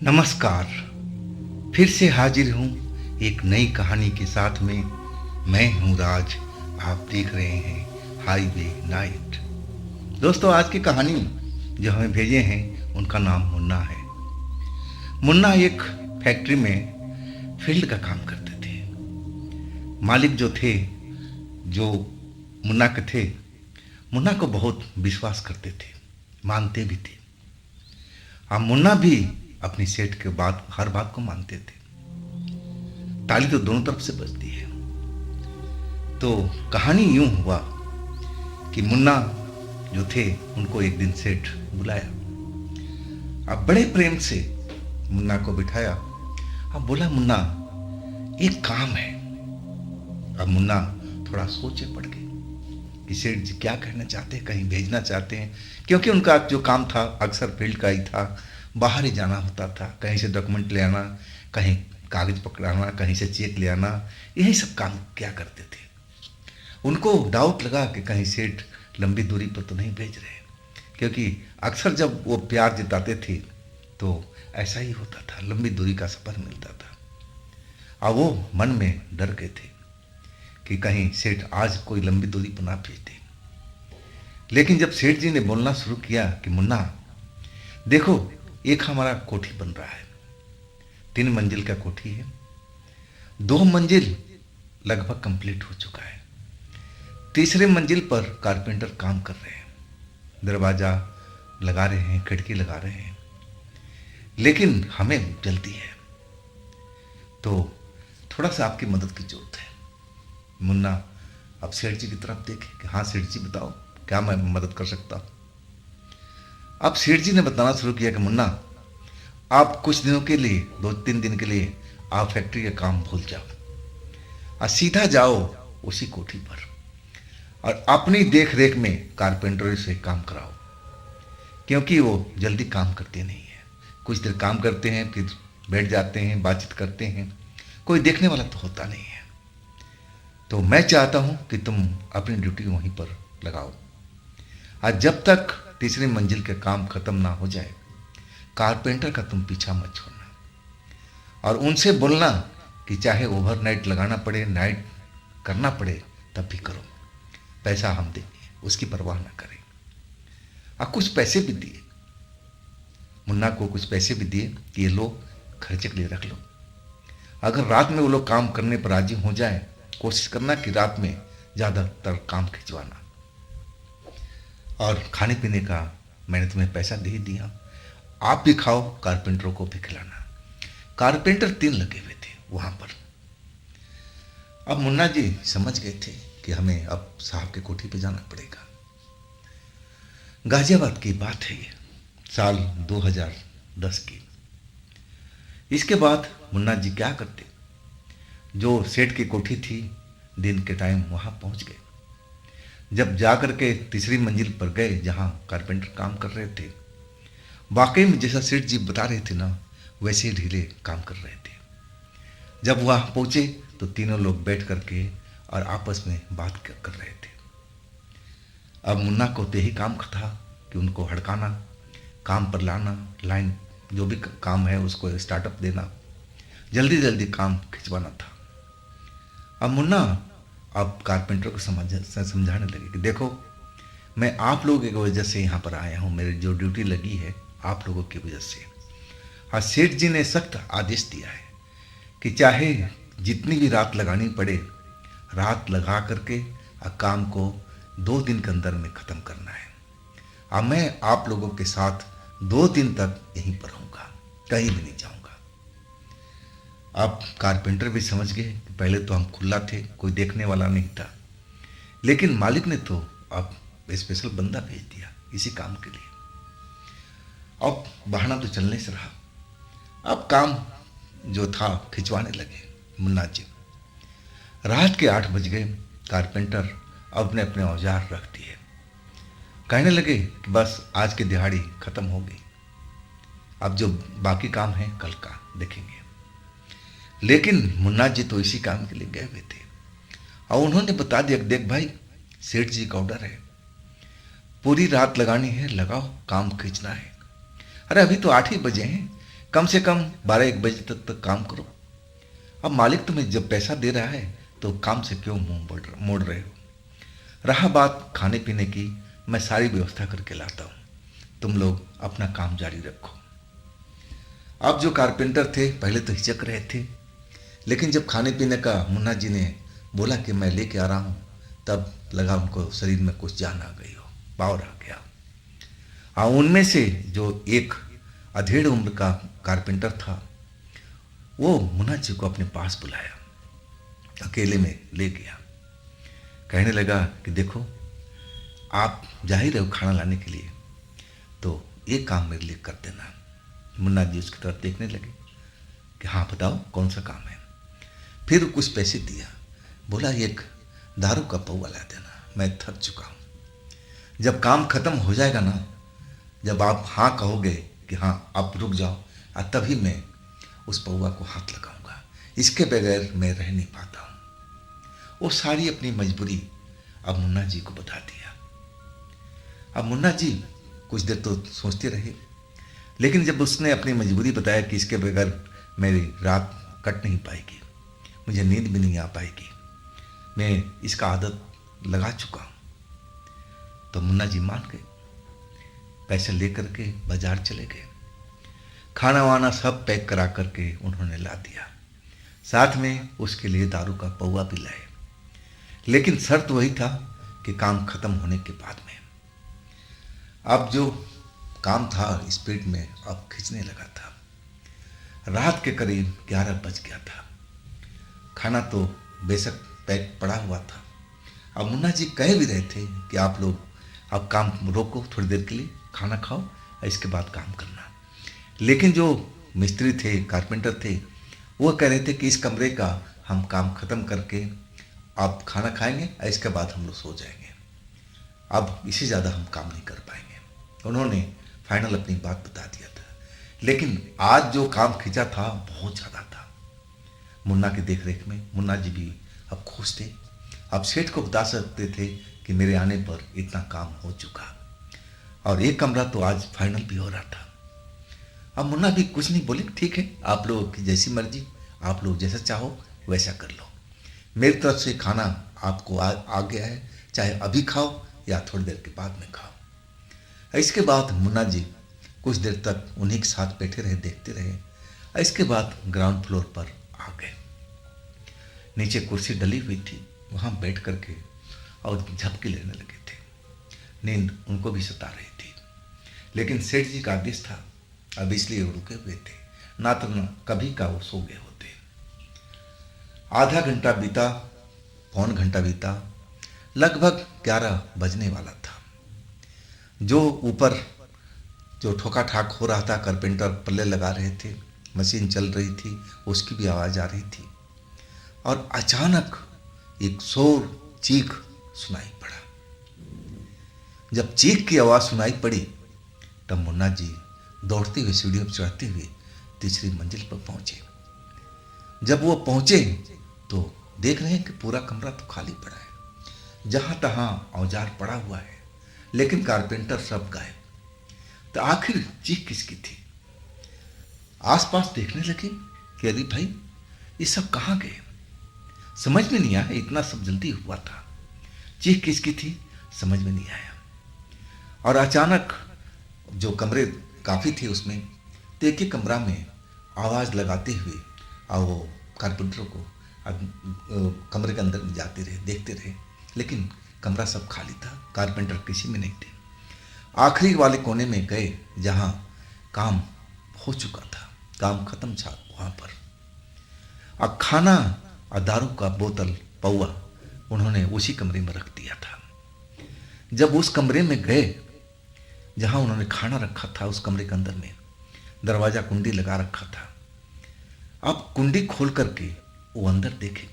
नमस्कार। फिर से हाजिर हूँ एक नई कहानी के साथ में। मैं हूँ राज। आप देख रहे हैं हाईवे नाइट। दोस्तों, आज की कहानी जो हमें भेजे हैं उनका नाम मुन्ना है। मुन्ना एक फैक्ट्री में फील्ड का काम करते थे। मालिक जो थे, जो मुन्ना के थे, मुन्ना को बहुत विश्वास करते थे, मानते भी थे। अब मुन्ना भी अपनी सेठ के बात, हर बात को मानते थे। ताली तो दोनों तरफ से बजती है। तो कहानी यूं हुआ कि मुन्ना जो थे उनको एक दिन सेठ बुलाया। अब बड़े प्रेम से मुन्ना को बिठाया। अब बोला, मुन्ना एक काम है। अब मुन्ना थोड़ा सोचे पड़ गए कि सेठ जी क्या कहना चाहते हैं, कहीं भेजना चाहते हैं, क्योंकि उनका जो काम था अक्सर फील्ड का ही था। बाहर ही जाना होता था, कहीं से डॉक्यूमेंट ले आना, कहीं कागज पकड़ाना, कहीं से चेक ले आना, यही सब काम क्या करते थे। उनको डाउट लगा कि कहीं सेठ लंबी दूरी पर तो नहीं भेज रहे, क्योंकि अक्सर जब वो प्यार जताते थे तो ऐसा ही होता था, लंबी दूरी का सफ़र मिलता था। अब वो मन में डर गए थे कि कहीं सेठ आज कोई लंबी दूरी पर ना भेज दे। लेकिन जब सेठ जी ने बोलना शुरू किया कि मुन्ना देखो, एक हमारा कोठी बन रहा है, 3 मंजिल का कोठी है। 2 मंजिल लगभग कंप्लीट हो चुका है। तीसरे मंजिल पर कारपेंटर काम कर रहे हैं, दरवाज़ा लगा रहे हैं, खिड़की लगा रहे हैं, लेकिन हमें जल्दी है, तो थोड़ा सा आपकी मदद की जरूरत है। मुन्ना अब सेठ जी की तरफ देखे कि हाँ सेठ जी बताओ क्या मैं मदद कर सकता हूँ। अब सेठ जी ने बताना शुरू किया कि मुन्ना, आप कुछ दिनों के लिए, 2-3 दिन के लिए आप फैक्ट्री का काम भूल जाओ और सीधा जाओ उसी कोठी पर और अपनी देख रेख में कारपेंटरी से काम कराओ, क्योंकि वो जल्दी काम करते नहीं है। कुछ देर काम करते हैं, फिर बैठ जाते हैं, बातचीत करते हैं, कोई देखने वाला तो होता नहीं है। तो मैं चाहता हूँ कि तुम अपनी ड्यूटी वहीं पर लगाओ और जब तक तीसरी मंजिल का काम खत्म ना हो जाए, कारपेंटर का तुम पीछा मत छोड़ना और उनसे बोलना कि चाहे ओवरनाइट लगाना पड़े, नाइट करना पड़े, तब भी करो, पैसा हम देंगे, उसकी परवाह ना करें। और कुछ पैसे भी दिए, मुन्ना को कुछ पैसे भी दिए कि ये लो, खर्चे के लिए रख लो। अगर रात में वो लोग काम करने पर राजी हो जाए, कोशिश करना कि रात में ज़्यादातर काम खिंचवाना, और खाने पीने का मैंने तुम्हें पैसा दे ही दिया, आप भी खाओ, कारपेंटरों को भी खिलाना। कारपेंटर 3 लगे हुए थे वहाँ पर। अब मुन्ना जी समझ गए थे कि हमें अब साहब के कोठी पे जाना पड़ेगा। गाजियाबाद की बात है ये, साल 2010 की। इसके बाद मुन्ना जी क्या करते, जो सेठ की कोठी थी, दिन के टाइम वहाँ पहुँच गए। जब जा कर के तीसरी मंजिल पर गए जहाँ कारपेंटर काम कर रहे थे, वाकई में जैसा सेठ जी बता रहे थे ना, वैसे ही ढीले काम कर रहे थे। जब वहाँ पहुँचे तो तीनों लोग बैठ करके और आपस में बात कर रहे थे। अब मुन्ना को तो यही काम था कि उनको हड़काना, काम पर लाना, लाइन जो भी काम है उसको स्टार्टअप देना, जल्दी जल्दी काम खिंचवाना था। अब मुन्ना अब कारपेंटर को समझाने लगे कि देखो, मैं आप लोगों की वजह से यहाँ पर आया हूँ, मेरी जो ड्यूटी लगी है आप लोगों की वजह से। और सेठ जी ने सख्त आदेश दिया है कि चाहे जितनी भी रात लगानी पड़े, रात लगा करके काम को 2 दिन के अंदर में ख़त्म करना है। और मैं आप लोगों के साथ 2 दिन तक यहीं पर रहूँगा, कहीं भी नहीं जाऊँगा। अब कारपेंटर भी समझ गए कि पहले तो हम खुला थे, कोई देखने वाला नहीं था, लेकिन मालिक ने तो अब स्पेशल बंदा भेज दिया इसी काम के लिए। अब बहाना तो चलने से रहा। अब काम जो था खिंचवाने लगे मुन्ना जी। रात के 8 बज गए, कारपेंटर अपने अपने औजार रख दिए, कहने लगे कि बस आज की दिहाड़ी खत्म हो गई, अब जो बाकी काम है कल का देखेंगे। लेकिन मुन्ना जी तो इसी काम के लिए गए हुए थे और उन्होंने बता दिया, देख भाई, सेठ जी का ऑर्डर है, पूरी रात लगानी है, लगाओ, काम खींचना है। अरे अभी तो 8 ही बजे हैं, कम से कम 12-1 बजे तक काम करो। अब मालिक तुम्हें जब पैसा दे रहा है तो काम से क्यों मुंह मोड़ रहे हो। रहा बात खाने पीने की, मैं सारी व्यवस्था करके लाता हूँ, तुम लोग अपना काम जारी रखो। अब जो कारपेंटर थे पहले तो हिचक रहे थे, लेकिन जब खाने पीने का मुन्ना जी ने बोला कि मैं लेके आ रहा हूँ, तब लगा उनको शरीर में कुछ जान आ गई हो, पावर आ गया। उनमें से जो एक अधेड़ उम्र का कारपेंटर था, वो मुन्ना जी को अपने पास बुलाया, अकेले में ले गया। कहने लगा कि देखो, आप जा ही रहे हो खाना लाने के लिए, तो एक काम मेरे लिए कर देना। मुन्ना जी उसकी तरफ देखने लगे कि हाँ बताओ कौन सा काम है। फिर कुछ पैसे दिया, बोला एक दारू का पौवा ला देना, मैं थक चुका हूँ। जब काम खत्म हो जाएगा ना, जब आप हाँ कहोगे कि हाँ आप रुक जाओ, तभी मैं उस पौवा को हाथ लगाऊंगा, इसके बगैर मैं रह नहीं पाता हूँ। वो सारी अपनी मजबूरी अब मुन्ना जी को बता दिया। अब मुन्ना जी कुछ देर तो सोचते रहे, लेकिन जब उसने अपनी मजबूरी बताया कि इसके बगैर मेरी रात कट नहीं पाएगी, मुझे नींद भी नहीं आ पाएगी, मैं इसका आदत लगा चुका हूँ, तो मुन्ना जी मान गए। पैसे लेकर के बाजार चले गए, खाना वाना सब पैक करा करके उन्होंने ला दिया, साथ में उसके लिए दारू का पौवा भी लाए। लेकिन शर्त वही था कि काम खत्म होने के बाद में। अब जो काम था स्पीड में अब खींचने लगा था। रात के करीब 11 बज गया था। खाना तो बेशक पैक पड़ा हुआ था। अब मुन्ना जी कह भी रहे थे कि आप लोग अब काम रोको, थोड़ी देर के लिए खाना खाओ, इसके बाद काम करना। लेकिन जो मिस्त्री थे, कारपेंटर थे, वो कह रहे थे कि इस कमरे का हम काम ख़त्म करके आप खाना खाएंगे, इसके बाद हम लोग सो जाएंगे, अब इससे ज़्यादा हम काम नहीं कर पाएंगे। उन्होंने फाइनल अपनी बात बता दिया था। लेकिन आज जो काम खींचा था बहुत ज़्यादा था। मुन्ना की देखरेख में मुन्ना जी भी अब खुश थे। अब सेठ को बता सकते थे कि मेरे आने पर इतना काम हो चुका, और एक कमरा तो आज फाइनल भी हो रहा था। अब मुन्ना भी कुछ नहीं बोले, ठीक है आप लोगों की जैसी मर्जी, आप लोग जैसा चाहो वैसा कर लो, मेरी तरफ से खाना आपको आ गया है, चाहे अभी खाओ या थोड़ी देर के बाद में खाओ। इसके बाद मुन्ना जी कुछ देर तक उन्हीं के साथ बैठे रहे, देखते रहे। इसके बाद ग्राउंड फ्लोर पर आ गए। नीचे कुर्सी डली हुई थी, वहाँ बैठ करके और झपकी लेने लगे थे। नींद उनको भी सता रही थी, लेकिन सेठ जी का आदेश था, अब इसलिए वो रुके हुए थे, ना तो न कभी का वो सो गए होते। आधा घंटा बीता, पौन घंटा बीता, लगभग 11 बजने वाला था। जो ऊपर जो ठोका ठाक हो रहा था, कारपेंटर पल्ले लगा रहे थे, मशीन चल रही थी, उसकी भी आवाज़ आ रही थी। और अचानक एक शोर, चीख सुनाई पड़ा। जब चीख की आवाज़ सुनाई पड़ी तब मुन्ना जी दौड़ते हुए सीढ़ियों पर चढ़ते हुए तीसरी मंजिल पर पहुंचे। जब वो पहुंचे तो देख रहे हैं कि पूरा कमरा तो खाली पड़ा है, जहां तहां औजार पड़ा हुआ है, लेकिन कारपेंटर सब गायब। तो आखिर चीख किसकी थी? आसपास देखने लगे कि अरे भाई ये सब कहाँ गए, समझ में नहीं आया, इतना सब जल्दी हुआ था। चीख किसकी थी समझ में नहीं आया। और अचानक जो कमरे काफ़ी थे उसमें, तो एक ही कमरा में आवाज़ लगाते हुए और वो कारपेंटरों को कमरे के अंदर जाते रहे, देखते रहे, लेकिन कमरा सब खाली था, कारपेंटर किसी में नहीं थे। आखिरी वाले कोने में गए जहाँ काम हो चुका था, काम खत्म था, वहाँ पर और खाना और दारू का बोतल, पौवा उन्होंने उसी कमरे में रख दिया था। जब उस कमरे में गए जहाँ उन्होंने खाना रखा था, उस कमरे के अंदर में दरवाज़ा कुंडी लगा रखा था। अब कुंडी खोल करके वो अंदर देखे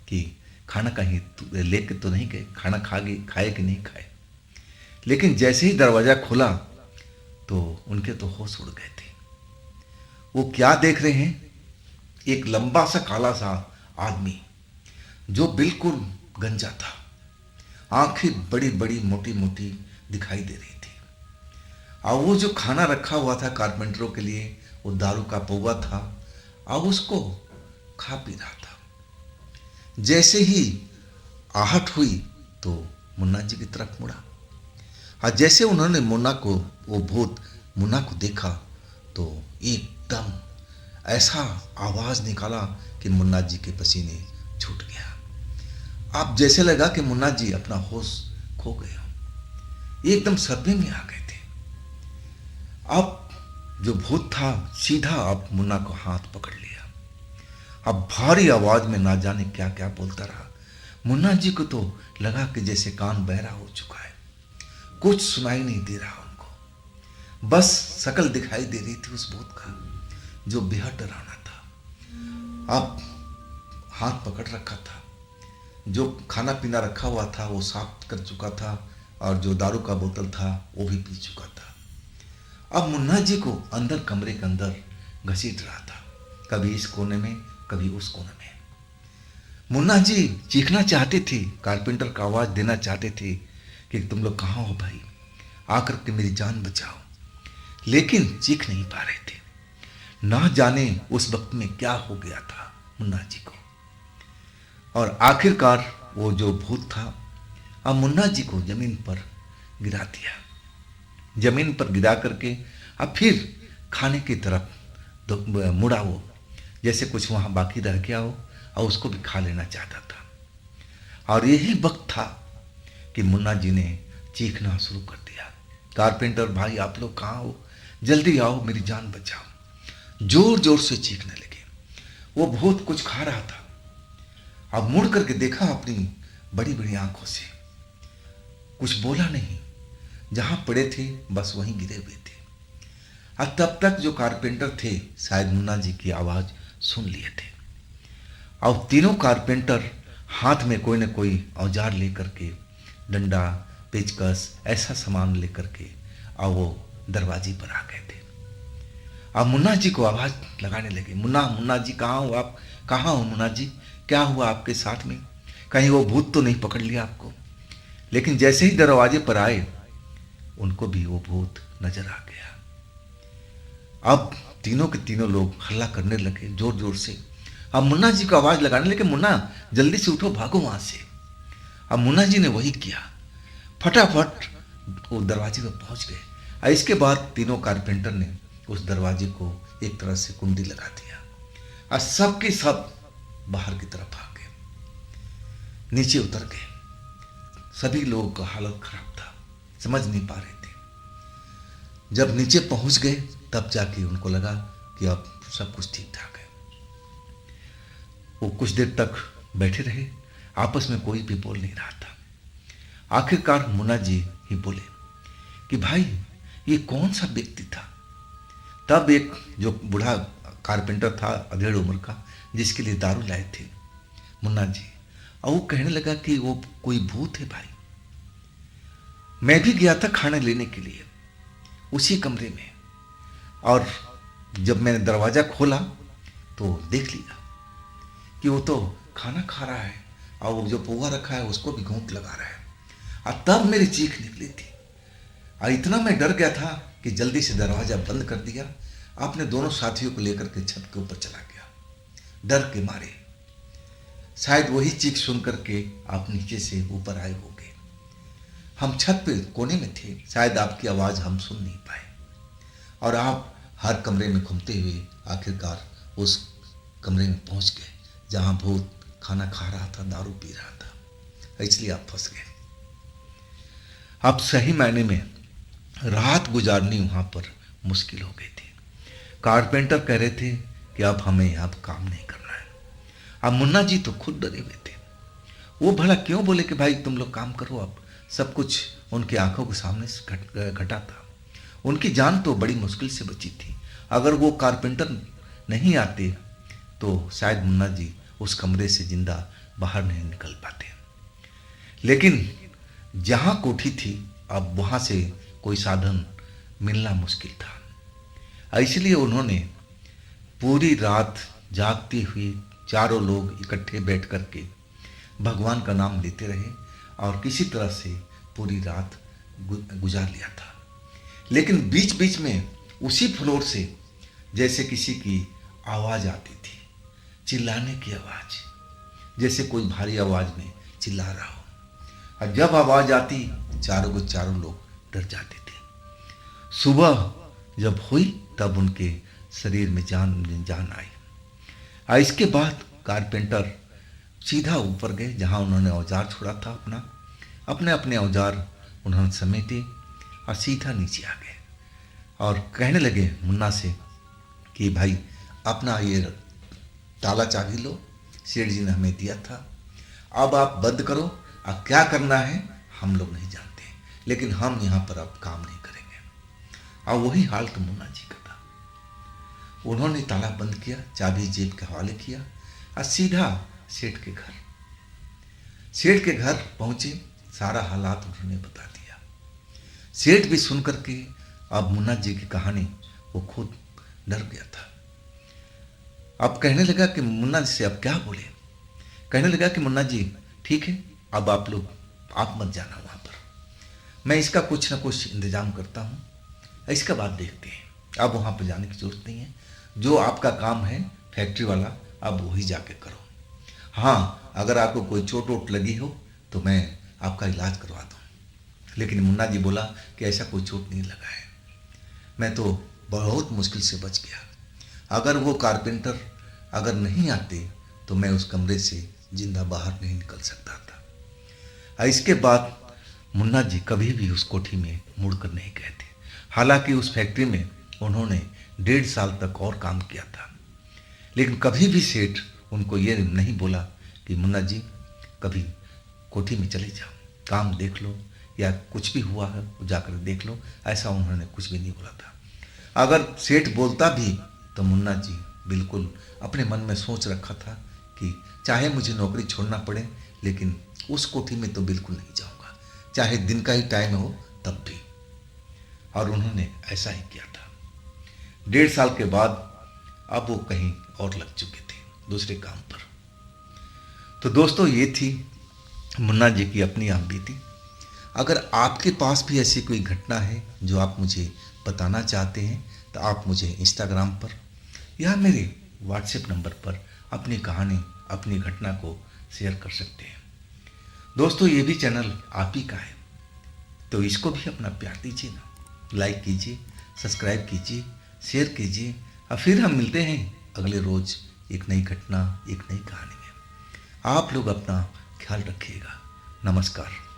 कि खाना कहीं लेके तो नहीं गए, खाना खाए कि नहीं खाए। लेकिन जैसे ही दरवाज़ा खुला तो उनके तो होश उड़ गए थे। वो क्या देख रहे हैं? एक लंबा सा काला सा आदमी जो बिल्कुल गंजा था, आंखें बड़ी बड़ी मोटी मोटी दिखाई दे रही थी, और वो जो खाना रखा हुआ था कारपेंटरों के लिए वो दारू का पौवा था, अब उसको खा पी रहा था। जैसे ही आहट हुई तो मुन्ना जी की तरफ मुड़ा। और जैसे उन्होंने मुन्ना को, वो भूत मुन्ना को देखा तो एकदम ऐसा आवाज निकाला कि मुन्ना जी के पसीने छूट गया। अब जैसे लगा कि मुन्ना जी अपना होश खो गए, एकदम सदमे में आ गए थे। अब जो भूत था सीधा अब मुन्ना को हाथ पकड़ लिया। अब भारी आवाज में ना जाने क्या क्या बोलता रहा। मुन्ना जी को तो लगा कि जैसे कान बहरा हो चुका है, कुछ सुनाई नहीं दे रहा उनको, बस शकल दिखाई दे रही थी उस भूत का जो बेहद डरावना था। अब हाथ पकड़ रखा था, जो खाना पीना रखा हुआ था वो साफ कर चुका था, और जो दारू का बोतल था वो भी पी चुका था। अब मुन्ना जी को अंदर कमरे के अंदर घसीट रहा था, कभी इस कोने में कभी उस कोने में। मुन्ना जी चीखना चाहते थे, कारपेंटर का आवाज देना चाहते थे कि तुम लोग कहाँ हो भाई, आकर के मेरी जान बचाओ, लेकिन चीख नहीं पा रहे थे। ना जाने उस वक्त में क्या हो गया था मुन्ना जी को। और आखिरकार वो जो भूत था अब मुन्ना जी को जमीन पर गिरा दिया। जमीन पर गिरा करके अब फिर खाने की तरफ मुड़ा वो, जैसे कुछ वहाँ बाकी रह गया हो और उसको भी खा लेना चाहता था। और यही वक्त था कि मुन्ना जी ने चीखना शुरू कर दिया, कारपेंटर भाई आप लोग कहाँ हो, जल्दी आओ मेरी जान बचाओ। जोर जोर से चीखने लगे। वो भूत कुछ खा रहा था। अब मुड़ करके देखा अपनी बड़ी बड़ी आंखों से, कुछ बोला नहीं, जहां पड़े थे बस वहीं गिरे हुए थे। और तब तक जो कारपेंटर थे शायद मुन्ना जी की आवाज सुन लिए थे, और तीनों कारपेंटर हाथ में कोई न कोई औजार लेकर के, डंडा पेचकस ऐसा सामान लेकर के, और वो दरवाजे पर आ गए थे। अब मुन्ना जी को आवाज लगाने लगे, मुन्ना मुन्ना जी कहाँ हो आप, कहाँ हो मुन्ना जी, क्या हुआ आपके साथ में, कहीं वो भूत तो नहीं पकड़ लिया आपको। लेकिन जैसे ही दरवाजे पर आए उनको भी वो भूत नजर आ गया। अब तीनों के तीनों लोग हल्ला करने लगे जोर जोर से। अब मुन्ना जी को आवाज लगाने लगे, मुन्ना जल्दी से उठो, भागो वहां से। अब मुन्ना जी ने वही किया, फटाफट वो दरवाजे पर पहुंच गए। और इसके बाद तीनों कारपेंटर ने उस दरवाजे को एक तरह से कुंडी लगा दिया, और सब के सब बाहर की तरफ आ गए, नीचे उतर गए। सभी लोगों का हालत खराब था, समझ नहीं पा रहे थे। जब नीचे पहुंच गए तब जाके उनको लगा कि अब सब कुछ ठीक ठाक है। वो कुछ देर तक बैठे रहे, आपस में कोई भी बोल नहीं रहा था। आखिरकार मुन्ना जी ही बोले कि भाई ये कौन सा व्यक्ति था। तब एक जो बूढ़ा कारपेंटर था अधेड़ उम्र का, जिसके लिए दारू लाए थे मुन्ना जी, और वो कहने लगा कि वो कोई भूत है भाई, मैं भी गया था खाना लेने के लिए उसी कमरे में, और जब मैंने दरवाजा खोला तो देख लिया कि वो तो खाना खा रहा है, और वो जो पोहा रखा है उसको भी घूंट लगा रहा है। और तब मेरी चीख निकली थी, और इतना मैं डर गया था कि जल्दी से दरवाजा बंद कर दिया। आपने दोनों साथियों को लेकर के छत के ऊपर चला गया डर के मारे। शायद वही चीख सुन करके आप नीचे से ऊपर आए होंगे। हम छत पे कोने में थे, शायद आपकी आवाज़ हम सुन नहीं पाए, और आप हर कमरे में घूमते हुए आखिरकार उस कमरे में पहुंच गए जहां भूत खाना खा रहा था, दारू पी रहा था, इसलिए आप फंस गए। अब सही मायने में रात गुजारनी वहां पर मुश्किल हो गई थी। कारपेंटर कह रहे थे कि अब हमें यहाँ काम नहीं करना है। अब मुन्ना जी तो खुद डरे हुए थे। वो भला क्यों बोले कि भाई तुम लोग काम करो, अब सब कुछ उनकी आंखों के सामने से घटा था। उनकी जान तो बड़ी मुश्किल से बची थी। अगर वो कारपेंटर नहीं आते तो शायद मुन्ना जी उस कमरे से जिंदा बाहर नहीं निकल पाते। लेकिन जहाँ कोठी थी अब वहाँ से कोई साधन मिलना मुश्किल था। इसलिए उन्होंने पूरी रात जागते हुए चारों लोग इकट्ठे बैठ कर के भगवान का नाम लेते रहे और किसी तरह से पूरी रात गुजार लिया था। लेकिन बीच बीच में उसी फ्लोर से जैसे किसी की आवाज़ आती थी, चिल्लाने की आवाज़, जैसे कोई भारी आवाज़ में चिल्ला रहा हो। और जब आवाज़ आती, चारों के चारों लोग डर जाते थे। सुबह जब हुई तब उनके शरीर में जान आई। और इसके बाद कारपेंटर सीधा ऊपर गए जहाँ उन्होंने औजार छोड़ा था अपने अपने औजार उन्होंने समेटे और सीधा नीचे आ गए और कहने लगे मुन्ना से कि भाई अपना ये ताला चाबी लो, सेठ जी ने हमें दिया था, अब आप बंद करो। अब क्या करना है हम लोग नहीं जानते, लेकिन हम यहाँ पर अब काम नहीं करेंगे। और वही हाल तो मुन्ना जी का था। उन्होंने ताला बंद किया, चाबी जेब के हवाले किया और सीधा सेठ के घर पहुंचे। सारा हालात उन्होंने बता दिया। सेठ भी सुन करके अब मुन्ना जी की कहानी वो खुद डर गया था। अब कहने लगा कि मुन्ना जी से अब क्या बोले। कहने लगा कि मुन्ना जी ठीक है, अब आप मत जाना वहाँ पर, मैं इसका कुछ ना कुछ इंतजाम करता हूँ, इसका बाद देखते हैं। अब वहाँ पर जाने की जरूरत नहीं है, जो आपका काम है फैक्ट्री वाला अब वही जाके करो। हाँ, अगर आपको कोई चोट वोट लगी हो तो मैं आपका इलाज करवा दूँ। लेकिन मुन्ना जी बोला कि ऐसा कोई चोट नहीं लगा है, मैं तो बहुत मुश्किल से बच गया। अगर वो कारपेंटर अगर नहीं आते तो मैं उस कमरे से जिंदा बाहर नहीं निकल सकता था। इसके बाद मुन्ना जी कभी भी उस कोठी में मुड़कर नहीं गए थे। हालांकि उस फैक्ट्री में उन्होंने 1.5 साल तक और काम किया था, लेकिन कभी भी सेठ उनको ये नहीं बोला कि मुन्ना जी कभी कोठी में चले जाओ, काम देख लो, या कुछ भी हुआ है वो जाकर देख लो। ऐसा उन्होंने कुछ भी नहीं बोला था। अगर सेठ बोलता भी तो मुन्ना जी बिल्कुल अपने मन में सोच रखा था कि चाहे मुझे नौकरी छोड़ना पड़े, लेकिन उस कोठी में तो बिल्कुल नहीं जाऊंगा, चाहे दिन का ही टाइम हो तब भी। और उन्होंने ऐसा ही किया था। 1.5 साल के बाद अब वो कहीं और लग चुके थे दूसरे काम पर। तो दोस्तों, ये थी मुन्ना जी की अपनी आप बीती। अगर आपके पास भी ऐसी कोई घटना है जो आप मुझे बताना चाहते हैं तो आप मुझे इंस्टाग्राम पर या मेरे व्हाट्सएप नंबर पर अपनी कहानी, अपनी घटना को शेयर कर सकते हैं। दोस्तों, ये भी चैनल आप ही का है, तो इसको भी अपना प्यार दीजिए ना, लाइक कीजिए, सब्सक्राइब कीजिए, शेयर कीजिए। और फिर हम मिलते हैं अगले रोज़ एक नई घटना, एक नई कहानी में। आप लोग अपना ख्याल रखिएगा। नमस्कार।